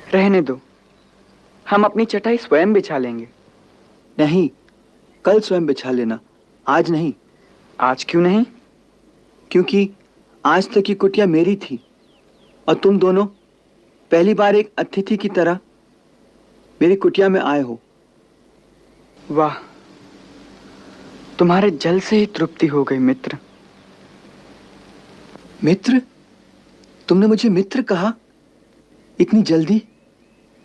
रहने दो, हम अपनी चटाई स्वयं बिछा लेंगे। नहीं, कल स्वयं बिछा लेना, आज नहीं। आज क्यों नहीं? क्योंकि आज तक की कुटिया मेरी थी और तुम दोनों पहली बार एक अतिथि की तरह मेरी कुटिया में आए हो। वाह, तुम्हारे जल से ही तृप्ति हो गई मित्र। मित्र? तुमने मुझे मित्र कहा? इतनी जल्दी?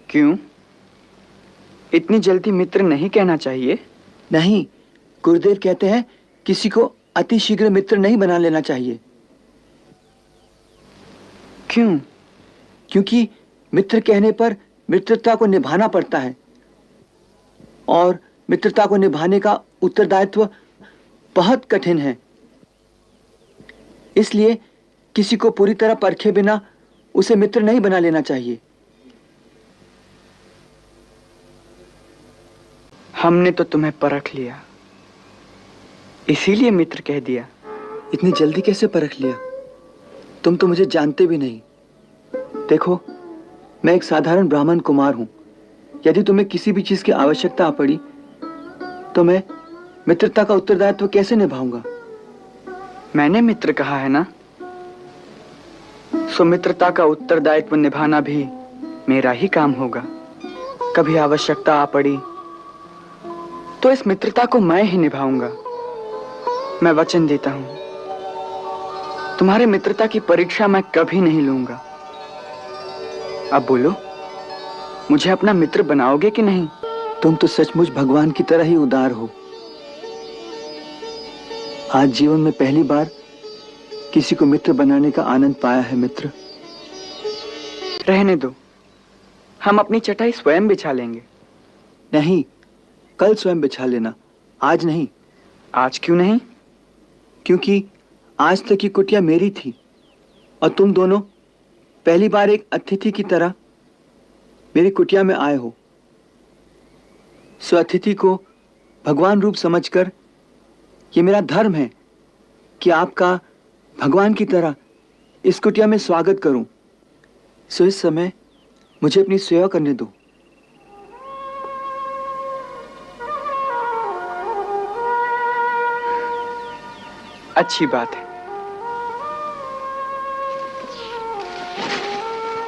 क्यों, इतनी जल्दी मित्र नहीं कहना चाहिए? नहीं, गुरुदेव कहते हैं किसी को अति शीघ्र मित्र नहीं बना लेना चाहिए। क्यों? क्योंकि मित्र कहने पर मित्रता को निभाना पड़ता है और मित्रता को निभाने का उत्तरदायित्व बहुत कठिन है। इसलिए किसी को पूरी तरह परखे बिना उसे मित्र नहीं बना लेना चाहिए। हमने तो तुम्हें परख लिया, इसीलिए मित्र कह दिया। इतनी जल्दी कैसे परख लिया? तुम तो मुझे जानते भी नहीं। देखो, मैं एक साधारण ब्राह्मण कुमार हूं। यदि तुम्हें किसी भी चीज की आवश्यकता पड़ी तो मैं मित्रता का उत्तरदायित्व कैसे निभाऊंगा? मैंने मित्र कहा है ना, सो मित्रता का उत्तरदायित्व निभाना भी मेरा ही काम होगा। कभी आवश्यकता आ पड़ी तो इस मित्रता को मैं ही निभाऊंगा। मैं वचन देता हूं, तुम्हारे मित्रता की परीक्षा मैं कभी नहीं लूंगा। अब बोलो, मुझे अपना मित्र बनाओगे कि नहीं? तुम तो सचमुच भगवान की तरह ही उदार हो। आज जीवन में पहली बार किसी को मित्र बनाने का आनंद पाया है मित्र। रहने दो, हम अपनी चटाई स्वयं बिछा लेंगे। नहीं, कल स्वयं बिछा लेना, आज नहीं। आज क्यों नहीं? क्योंकि आज तक की कुटिया मेरी थी और तुम दोनों पहली बार एक अतिथि की तरह मेरी कुटिया में आए हो। सो अतिथि को भगवान रूप समझकर ये मेरा धर्म है कि आपका भगवान की तरह इस कुटिया में स्वागत करूं। सो इस समय मुझे अपनी सेवा करने दो। अच्छी बात है,